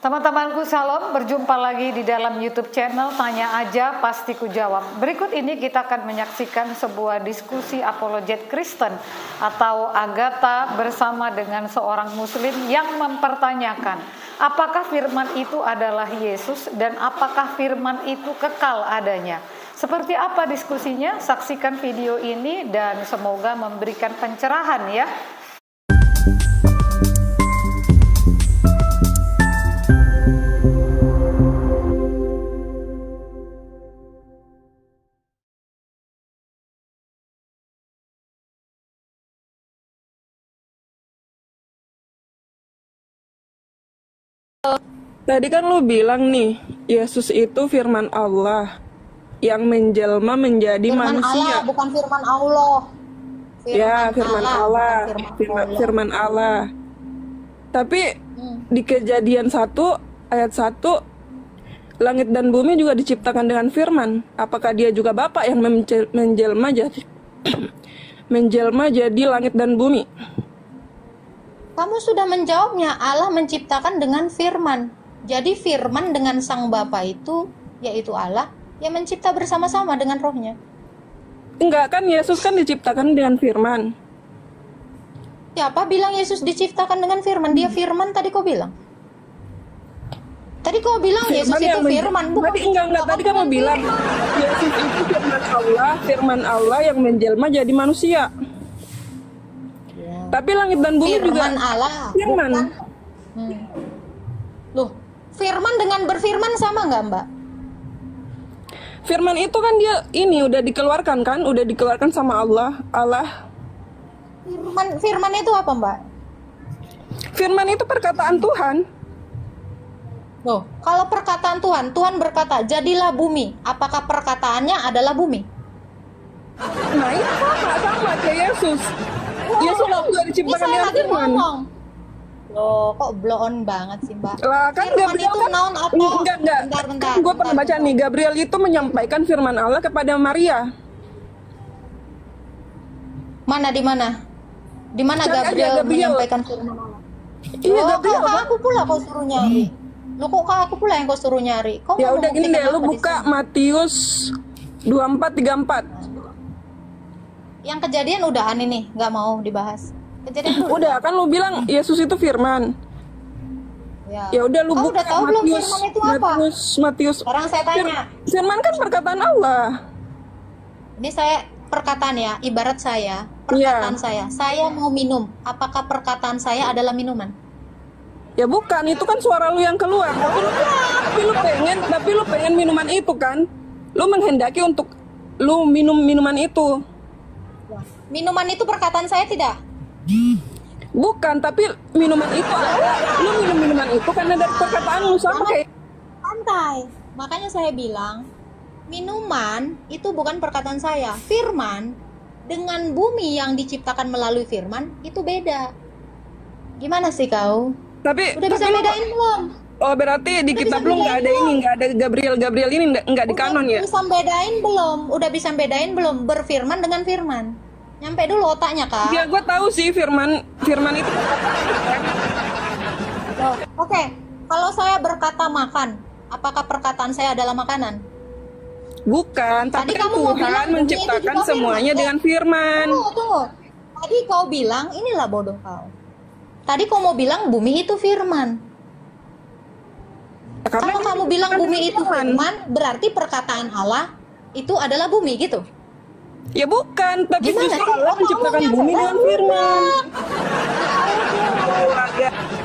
Teman-temanku Shalom, berjumpa lagi di dalam YouTube channel Tanya Aja Pasti Ku Jawab. Berikut ini kita akan menyaksikan sebuah diskusi apologet Kristen atau Agatha bersama dengan seorang muslim yang mempertanyakan apakah firman itu adalah Yesus dan apakah firman itu kekal adanya. Seperti apa diskusinya? Saksikan video ini dan semoga memberikan pencerahan ya. Tadi kan lu bilang nih, Yesus itu firman Allah yang menjelma menjadi Firman manusia. Allah, bukan firman Allah. Firman Allah, firman Allah. Tapi di Kejadian 1 ayat 1, langit dan bumi juga diciptakan dengan firman. Apakah dia juga Bapa yang menjelma jadi menjelma jadi langit dan bumi? Kamu sudah menjawabnya, Allah menciptakan dengan firman. Jadi firman dengan sang Bapa itu, yaitu Allah, yang mencipta bersama-sama dengan rohnya. Enggak kan, Yesus kan diciptakan dengan firman. Siapa bilang Yesus diciptakan dengan firman? Dia firman tadi kau bilang. Tadi kau bilang Yesus itu firman. Tadi enggak, tadi kamu bilang Yesus itu firman Allah yang menjelma jadi manusia. Tapi langit dan bumi firman juga Allah. Firman. Loh, firman dengan berfirman sama nggak, Mbak? Firman itu kan dia ini udah dikeluarkan kan, udah dikeluarkan sama Allah. Firman itu apa, Mbak? Firman itu perkataan Tuhan. Loh, kalau perkataan Tuhan berkata, jadilah bumi. Apakah perkataannya adalah bumi? Nah, itu sama kayak Yesus. Yesus juga diciptakan dengan firman. Loh, kok blow-on banget sih, Mbak? Lah kan firman Gabriel itu kan naon apa? Enggak. Bentar, Gue pernah baca nih, Gabriel itu menyampaikan firman Allah kepada Maria. Di mana Gabriel menyampaikan firman Allah? Iya, Gabriel. Kok aku pula kau suruh nyari? Loh, kok aku pula yang kau suruh nyari? Kau Ya udah gini deh, lu buka Matius 24:34. Yang Kejadian udahan ini, nggak mau dibahas. Kejadian dulu. Udah kan lu bilang Yesus itu firman. Ya udah lu buka udah tahu belum firman itu apa? Matius. Sekarang saya tanya. Firman kan perkataan Allah. Ini saya perkataan ya, ibarat saya, perkataan saya mau minum. Apakah perkataan saya adalah minuman? Ya bukan, itu kan suara lu yang keluar. Tapi lu pengen minuman itu kan? Lu menghendaki untuk lu minum minuman itu. Minuman itu perkataan saya tidak? Bukan, tapi minuman itu lu minum minuman itu karena dari perkataan lu sama kayak santai. Makanya saya bilang minuman itu bukan perkataan saya. Firman dengan bumi yang diciptakan melalui firman itu beda. Gimana sih kau? Udah bisa bedain belum? Oh, berarti di kitab lu nggak ada ini, nggak ada Gabriel ini nggak di kanon ya? Udah bisa bedain belum berfirman dengan firman? Nyampe dulu otaknya, Kak. Ya, gue tahu sih firman itu. Oke. Kalau saya berkata makan, apakah perkataan saya adalah makanan? Bukan, tapi kan Tuhan menciptakan semuanya dengan firman. Tunggu. Tadi kau bilang, inilah bodoh kau. Tadi kau mau bilang bumi itu firman. Kalau kamu bilang bumi itu firman, berarti perkataan Allah itu adalah bumi gitu? Ya bukan, tapi justru Allah menciptakan bumi dengan firman.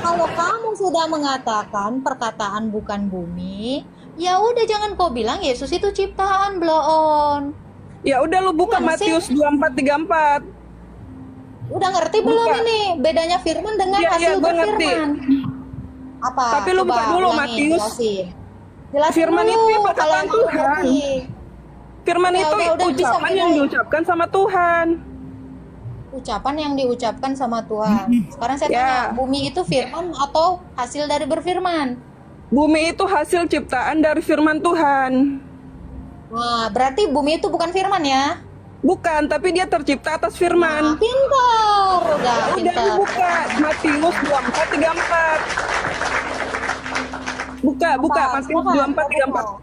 Kalau kamu sudah mengatakan perkataan bukan bumi, ya udah jangan kau bilang Yesus itu ciptaan, blow-on. Ya udah lu buka Matius 24:34. Udah ngerti belum ini bedanya firman dengan hasil berfirman? Apa? Tapi lu buka dulu Matius. Jelasin firman dulu, itu perkataan Tuhan. Firman itu ucapan yang diucapkan sama Tuhan. Ucapan yang diucapkan sama Tuhan. Sekarang saya tanya, bumi itu firman atau hasil dari berfirman? Bumi itu hasil ciptaan dari firman Tuhan. Wah, berarti bumi itu bukan firman ya? Bukan, tapi dia tercipta atas firman. Pintar, udah Udah pintar. buka Matius 24:34. buka Matius 24:34.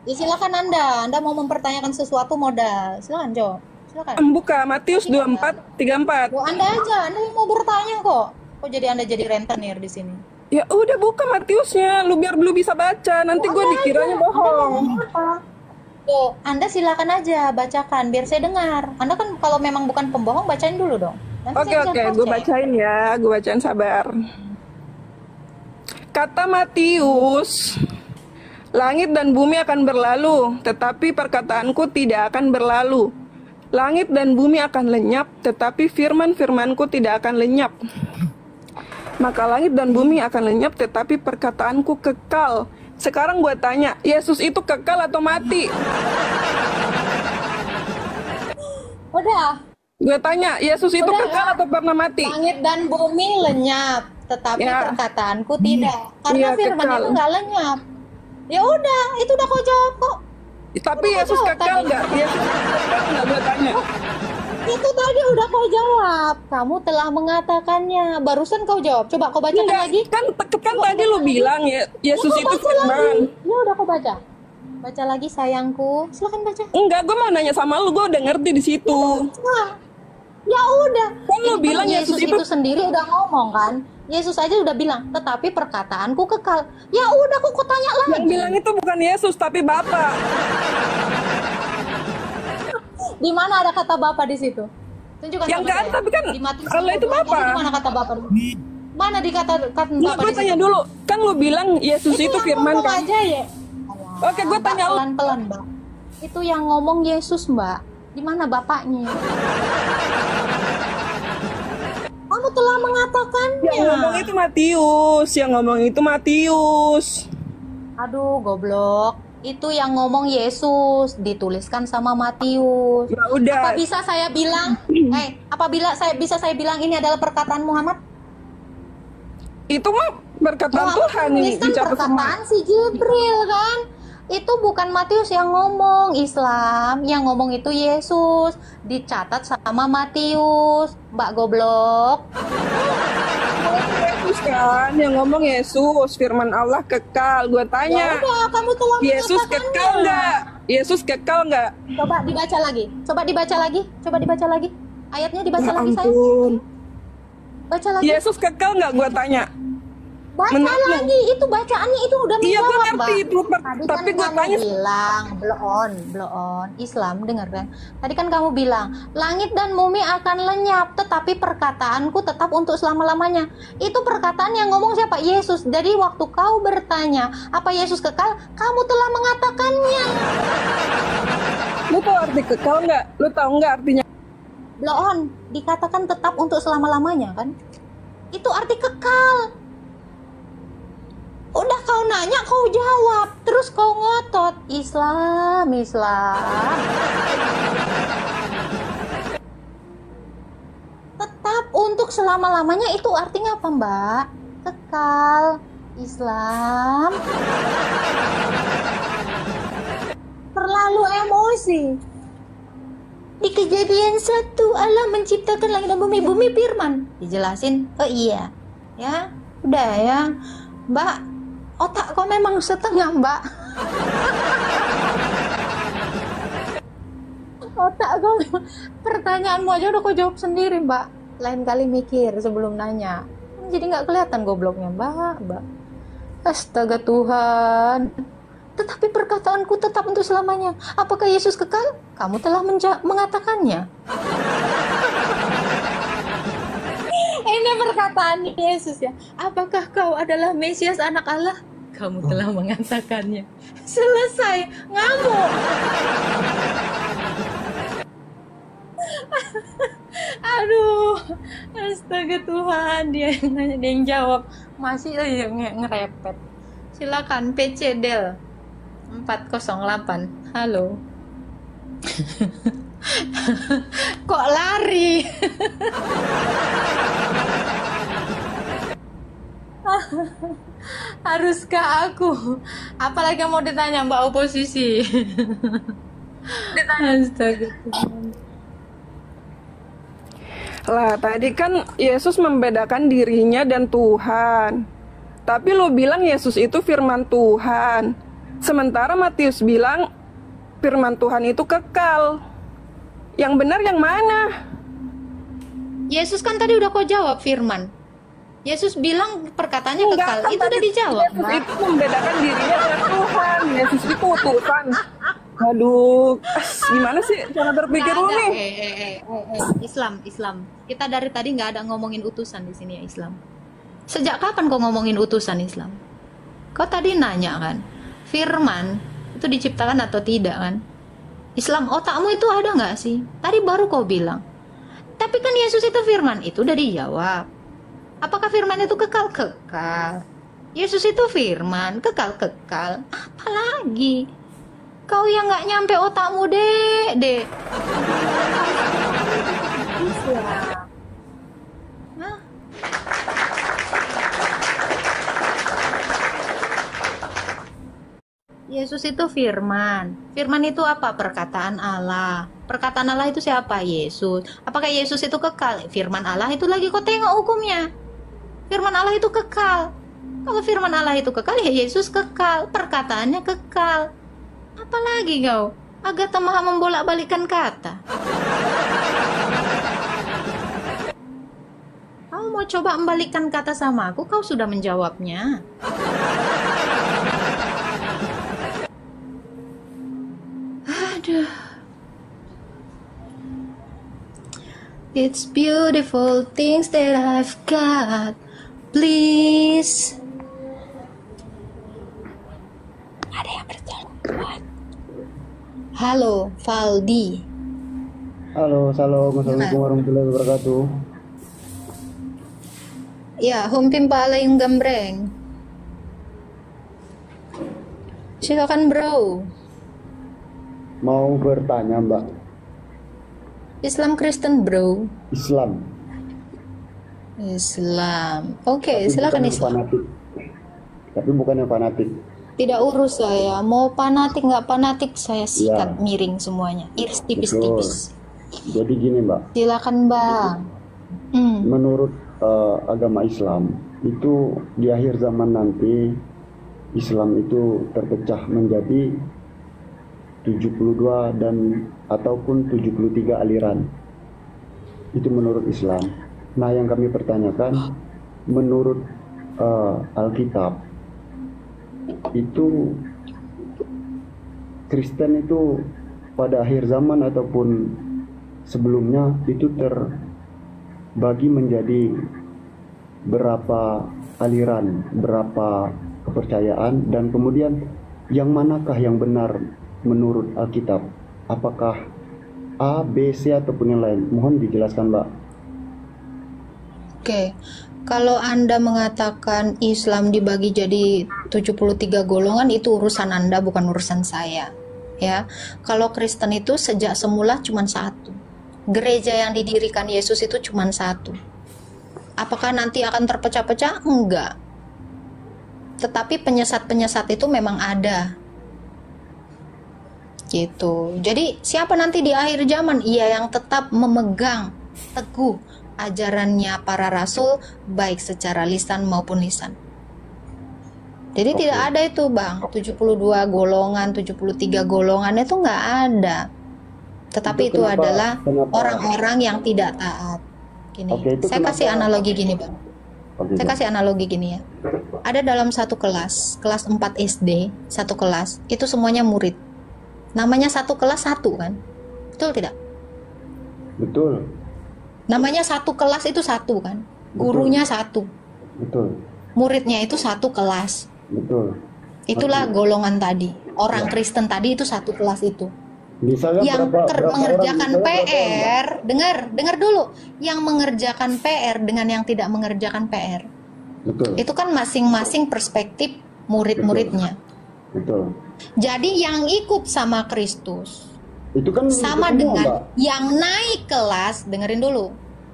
Ya silakan Anda mau mempertanyakan sesuatu modal. Silakan Jo. Silakan. Buka Matius 24:34. Oh, Anda aja, Anda yang mau bertanya kok. Kok jadi Anda jadi rentenir di sini? Ya udah buka Matiusnya, biar lu bisa baca. Nanti gue dikiranya bohong. Tuh, Anda silakan aja bacakan biar saya dengar. Anda kan kalau memang bukan pembohong bacain dulu dong. Nanti Oke, saya bisa gue cross-check. bacain ya, gue bacain sabar. Kata Matius, langit dan bumi akan berlalu, tetapi perkataanku tidak akan berlalu. Langit dan bumi akan lenyap, tetapi firman-firmanku tidak akan lenyap. Maka langit dan bumi akan lenyap, tetapi perkataanku kekal. Sekarang gue tanya, Yesus itu kekal atau mati? Udah, Gue tanya, Yesus itu Udah, kekal atau pernah mati? langit dan bumi lenyap, tetapi Ya. perkataanku tidak. Karena Iya, firman kekal. itu nggak lenyap. Ya udah, itu udah kau jawab kok. Tapi Udah Yesus jawab kekal tadi. nggak? Yesus kekal nggak, gue tanya. Itu tadi udah kau jawab. Kamu telah mengatakannya. Barusan kau jawab. Coba kau bacakan Enggak, lagi. kan tadi lu bilang ya Yesus Kau itu baca firman. lagi. Ya udah kau baca. Baca lagi sayangku. Silakan baca. Enggak, gue mau nanya sama lu, gue udah ngerti di situ. Nah, ya udah. Kan lu Ini bilang Yesus itu sendiri udah ngomong kan. Yesus aja udah bilang, tetapi perkataanku kekal. Ya udah, kok tanya yang lagi. bilang itu bukan Yesus tapi Bapa. Di mana ada kata Bapa di situ? Tunjukkan Yang sama kan, saya. tapi kan Di Matius Allah itu 24, Bapa. Di mana kata Bapa? Mana dikata Nggak, Bapa gue di tanya situ? dulu, kan lu bilang Yesus itu yang firman ngomong kan? aja ya. Oke, gue Mbak, tanya lu. pelan-pelan, Mbak. Itu yang ngomong Yesus, Mbak. Di mana bapaknya? Kamu telah mengatakannya. Yang ngomong itu Matius, yang ngomong itu Matius. Aduh, goblok. Itu yang ngomong Yesus, dituliskan sama Matius. Ya udah, Apa bisa saya bilang? Apabila saya bilang ini adalah perkataan Muhammad? itu mah perkataan Muhammad Tuhan ini menuliskan dicatat sama. perkataan si Jibril kan? Itu bukan Matius yang ngomong, Islam yang ngomong itu Yesus, dicatat sama Matius. Mbak goblok. Yesus kan, yang ngomong Yesus, firman Allah kekal. Gue Ya tanya, udah, kamu telah Yesus mengatakannya. kekal nggak? Yesus kekal nggak? Coba dibaca lagi. Coba dibaca lagi. Ayatnya dibaca Ya lagi saya. ampun. Baca lagi. Yesus kekal nggak? Gue tanya. Baca Menurutmu? lagi. Itu bacaannya itu udah Iya, gue menjawab, ngerti Mbak. itu, Tadi tapi kan gue kamu tanya. bilang blow on Islam, dengar kan? Tadi kan kamu bilang langit dan bumi akan lenyap, tetapi perkataanku tetap untuk selama-lamanya. Itu perkataan yang ngomong siapa? Yesus. Jadi waktu kau bertanya apa Yesus kekal, kamu telah mengatakannya. Lu tahu arti kekal nggak? Lu tahu nggak artinya? Blow on dikatakan tetap untuk selama-lamanya kan? Itu arti kekal. Udah kau nanya, kau jawab, terus kau ngotot Islam. Tetap untuk selama-lamanya itu artinya apa, Mbak? Kekal, Islam. Terlalu emosi. Di Kejadian 1 Allah menciptakan langit dan bumi. Bumi firman. Dijelasin, oh iya. Ya, udah ya. Mbak, otak kau memang setengah, Mbak. Otak kau memang. Pertanyaanmu aja udah kau jawab sendiri, Mbak. Lain kali mikir sebelum nanya. Jadi nggak kelihatan gobloknya, Mbak. Astaga Tuhan. Tetapi perkataanku tetap untuk selamanya. Apakah Yesus kekal? Kamu telah mengatakannya. Ini perkataan Yesus ya. Apakah kau adalah Mesias anak Allah? Kamu telah mengatakannya. Selesai. Ngamuk. Aduh. Astaga Tuhan. Dia yang nanya, dia yang jawab. Masih aja ngerepet. Silakan PC Del 408. Halo. Kok lari? Haruskah aku? Apalagi yang mau ditanya Mbak oposisi? Astaga. Lah, tadi kan Yesus membedakan dirinya dan Tuhan. Tapi lo bilang Yesus itu firman Tuhan. Sementara Matius bilang firman Tuhan itu kekal. Yang benar yang mana? Yesus kan tadi udah kau jawab firman. Yesus bilang perkataannya kekal. Kan Itu udah dijawab, Yesus Mbak. itu membedakan dirinya dengan Tuhan. Yesus itu utusan. Aduh, gimana sih cara berpikir lu nih? Islam. Kita dari tadi nggak ada ngomongin utusan di sini ya, Islam. Sejak kapan kau ngomongin utusan, Islam? Kau tadi nanya kan, firman itu diciptakan atau tidak kan? Islam, otakmu itu ada nggak sih? Tadi baru kau bilang. Tapi kan Yesus itu firman, itu udah dijawab. Apakah firman itu kekal? Kekal. Yesus itu firman, kekal. Apalagi? Kau yang nggak nyampe otakmu, dek. Hah? Yesus itu firman. Firman itu apa? Perkataan Allah. Perkataan Allah itu siapa? Yesus. Apakah Yesus itu kekal? Firman Allah itu lagi kau tengok hukumnya. Firman Allah itu kekal. Kalau firman Allah itu kekal, ya Yesus kekal. Perkataannya kekal. Apalagi kau? Agatha maha membolak-balikkan kata. Kau mau coba membalikkan kata sama aku? Kau sudah menjawabnya. Aduh. It's beautiful things that I've got. Please. Ada yang berjawab. Halo, Valdi. Halo, assalamualaikum warahmatullahi wabarakatuh. Ya, humpim pala yung gambreng. Silakan bro. Mau bertanya Mbak. Islam Kristen bro. Islam. Oke, Tapi silakan bukan yang Islam. fanatik. Tapi bukan yang fanatik. Tidak urus saya. Mau fanatik nggak fanatik saya sikat Ya. miring semuanya. Iris tipis-tipis. Jadi gini Mbak, Silakan bang. menurut agama Islam itu di akhir zaman nanti Islam itu terpecah menjadi 72 dan ataupun 73 aliran. Itu menurut Islam. Nah, yang kami pertanyakan menurut Alkitab itu Kristen itu pada akhir zaman ataupun sebelumnya itu terbagi menjadi berapa aliran, berapa kepercayaan, dan kemudian yang manakah yang benar menurut Alkitab? Apakah A, B, C ataupun yang lain? Mohon dijelaskan Mbak. Oke. Kalau Anda mengatakan Islam dibagi jadi 73 golongan, itu urusan Anda, bukan urusan saya. Ya. Kalau Kristen itu sejak semula cuma satu. Gereja yang didirikan Yesus itu cuma satu. Apakah nanti akan terpecah-pecah? Enggak. Tetapi penyesat-penyesat itu memang ada. Gitu. Jadi siapa nanti di akhir zaman? Ia yang tetap memegang teguh ajarannya para rasul, baik secara lisan maupun lisan. Jadi tidak ada itu bang, 72 golongan, 73 golongan itu nggak ada. Tetapi itu adalah orang-orang yang tidak taat. Gini, saya kasih analogi gini bang. Saya kasih analogi gini ya. Ada dalam satu kelas 4 SD, satu kelas, itu semuanya murid. Namanya satu kelas satu kan? Betul tidak? Betul. Namanya satu kelas itu satu kan? Gurunya satu. Betul. Muridnya itu satu kelas. Betul. Itulah golongan tadi. Orang Kristen tadi itu satu kelas itu. Misalnya Yang mengerjakan PR, dengar dulu. Yang mengerjakan PR dengan yang tidak mengerjakan PR. Betul. Itu kan masing-masing perspektif murid-muridnya. Betul. Jadi yang ikut sama Kristus Itu kan sama itu semua, dengan Mbak. yang naik kelas, dengerin dulu.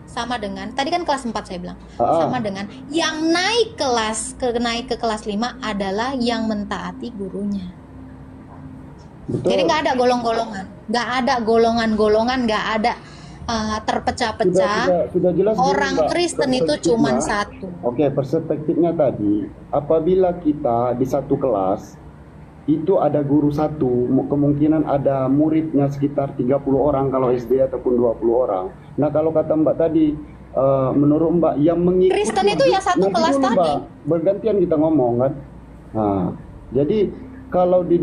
Sama dengan, tadi kan kelas 4 saya bilang. Sama dengan yang naik ke kelas 5 adalah yang mentaati gurunya. Betul. Jadi nggak ada golong-golongan, nggak ada golongan-golongan, nggak ada terpecah-pecah. Sudah jelas gini, Orang Mbak, Kristen itu cuma perspektifnya. satu. Oke, perspektifnya tadi, apabila kita di satu kelas, itu ada guru satu, kemungkinan ada muridnya sekitar 30 orang kalau SD ataupun 20 orang. Nah, kalau kata Mbak tadi, menurut Mbak yang mengikuti Kristen itu ya satu nanti kelas dulu, tadi. Mbak, bergantian kita ngomong kan. Nah, jadi kalau di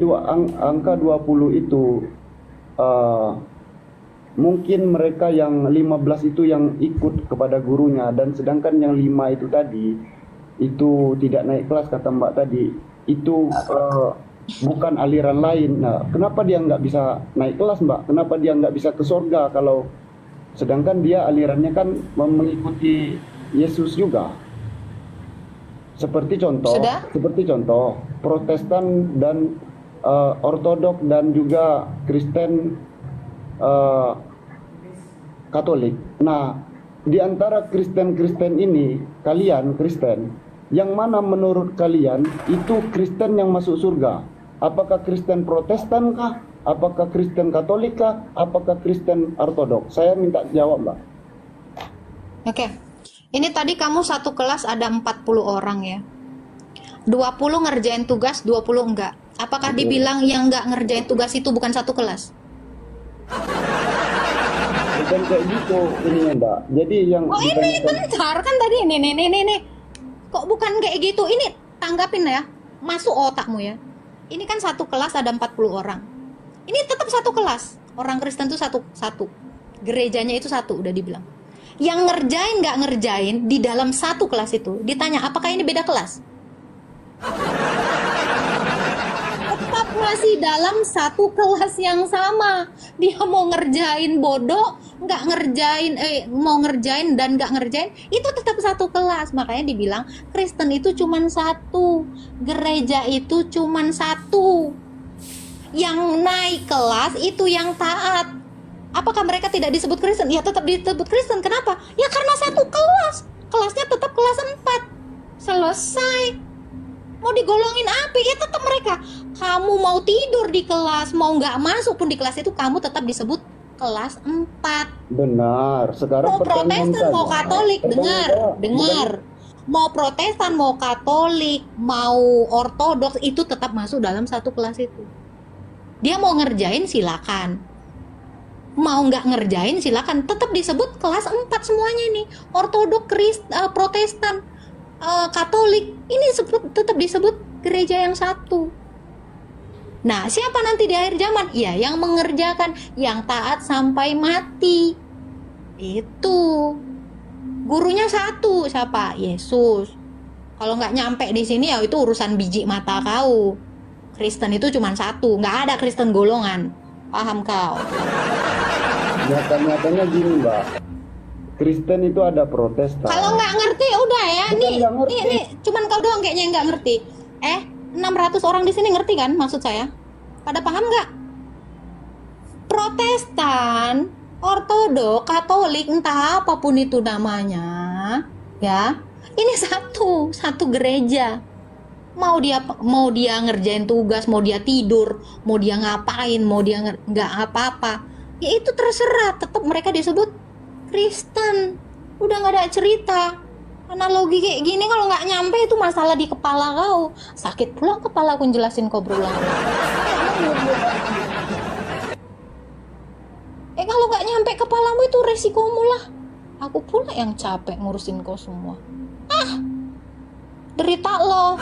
angka 20 itu mungkin mereka yang 15 itu yang ikut kepada gurunya, dan sedangkan yang 5 itu tadi itu tidak naik kelas kata Mbak tadi, itu bukan aliran lain. Nah, kenapa dia nggak bisa naik kelas, Mbak? Kenapa dia nggak bisa ke surga kalau sedangkan dia alirannya kan mengikuti Yesus juga? Seperti contoh Protestan dan Ortodok dan juga Kristen Katolik. Nah, di antara Kristen ini, kalian Kristen, yang mana menurut kalian itu Kristen yang masuk surga? Apakah Kristen Protestan kah? Apakah Kristen Katolik kah? Apakah Kristen Ortodok? Saya minta jawab, Mbak. Oke. Ini tadi kamu satu kelas ada 40 orang ya. 20 ngerjain tugas, 20 enggak. Apakah dibilang yang enggak ngerjain tugas itu bukan satu kelas? Bukan kayak gitu ini ya, Mbak. Jadi yang Oh ini bentar kan tadi nih. Kok bukan kayak gitu? Ini tanggapin ya. Masuk otakmu ya. Ini kan satu kelas ada 40 orang. Ini tetap satu kelas. Orang Kristen itu satu. Gerejanya itu satu udah dibilang. Yang ngerjain nggak ngerjain di dalam satu kelas itu ditanya apakah ini beda kelas? Tetap masih dalam satu kelas yang sama. Dia mau ngerjain bodoh, nggak ngerjain, mau ngerjain dan nggak ngerjain, itu tetap satu kelas. Makanya dibilang Kristen itu cuman satu, gereja itu cuman satu. Yang naik kelas itu yang taat. Apakah mereka tidak disebut Kristen? Ya tetap disebut Kristen. Kenapa? Ya karena satu kelas. Kelasnya tetap kelas 4. Selesai. Mau digolongin apa? Ya tetap mereka. Kamu mau tidur di kelas, mau nggak masuk pun di kelas itu, kamu tetap disebut kelas 4. benar. Sekarang Mau Protestan, mau Katolik, dengar. Mau Protestan, mau Katolik, mau Ortodoks, itu tetap masuk dalam satu kelas itu. Dia mau ngerjain silakan, mau nggak ngerjain silakan, tetap disebut kelas 4 semuanya ini. Ortodoks, Protestan, Katolik, ini tetap disebut gereja yang satu. Nah, siapa nanti di akhir zaman? Ya, yang mengerjakan, yang taat sampai mati. Itu gurunya satu, siapa? Yesus. Kalau nggak nyampe di sini ya itu urusan biji mata kau. Kristen itu cuma satu, nggak ada Kristen golongan. Paham kau? Nyata-nyatanya gini, Mbak. Kristen itu ada Protestan. Kalau nggak ngerti udah ya, nih, cuman kau doang kayaknya yang nggak ngerti. 600 orang di sini ngerti kan maksud saya? Pada paham nggak? Protestan, Ortodok, Katolik, entah apapun itu namanya, ya. Ini satu gereja. Mau dia ngerjain tugas, mau dia tidur, mau dia ngapain, mau dia nggak apa-apa, ya itu terserah. Tetap mereka disebut Kristen. Udah nggak ada cerita. Analogi kayak gini kalau nggak nyampe itu masalah di kepala kau. Sakit pula kepala aku jelasin kau berulang. Kalau nggak nyampe kepalamu itu resikomu lah. Aku pula yang capek ngurusin kau semua. Derita lo.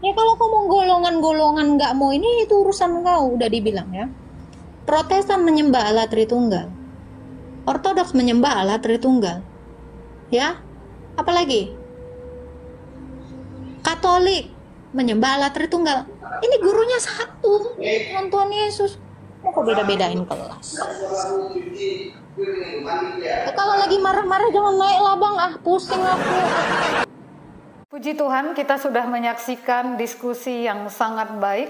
Ya kalau kau mau golongan-golongan nggak mau ini, itu urusan kau. Udah dibilang ya. Protestan menyembah Allah Tritunggal. Ortodoks menyembah Allah Tritunggal. Ya. Apalagi? Katolik menyembah Allah Tritunggal. Ini gurunya satu. Tuhan Yesus. Mau kok beda-bedain kelas? Kalau lagi marah-marah jangan naik lah bang. Pusing aku. Puji Tuhan, kita sudah menyaksikan diskusi yang sangat baik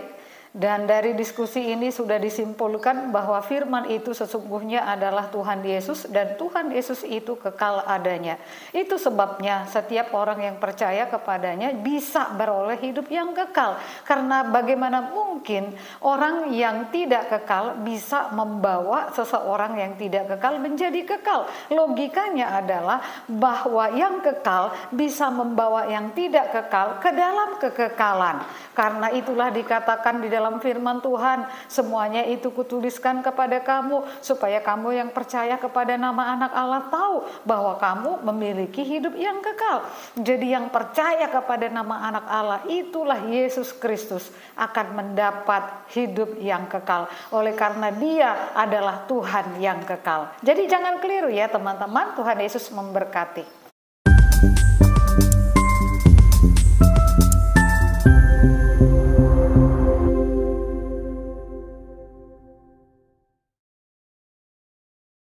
Dan dari diskusi ini sudah disimpulkan bahwa firman itu sesungguhnya adalah Tuhan Yesus dan Tuhan Yesus itu kekal adanya. Itu sebabnya setiap orang yang percaya kepadanya bisa beroleh hidup yang kekal. Karena bagaimana mungkin orang yang tidak kekal bisa membawa seseorang yang tidak kekal menjadi kekal. Logikanya adalah bahwa yang kekal bisa membawa yang tidak kekal ke dalam kekekalan. Karena itulah dikatakan di dalam firman Tuhan, semuanya itu kutuliskan kepada kamu supaya kamu yang percaya kepada nama anak Allah tahu bahwa kamu memiliki hidup yang kekal. Jadi yang percaya kepada nama anak Allah itulah Yesus Kristus akan mendapat hidup yang kekal. Oleh karena Dia adalah Tuhan yang kekal. Jadi jangan keliru ya teman-teman, Tuhan Yesus memberkati.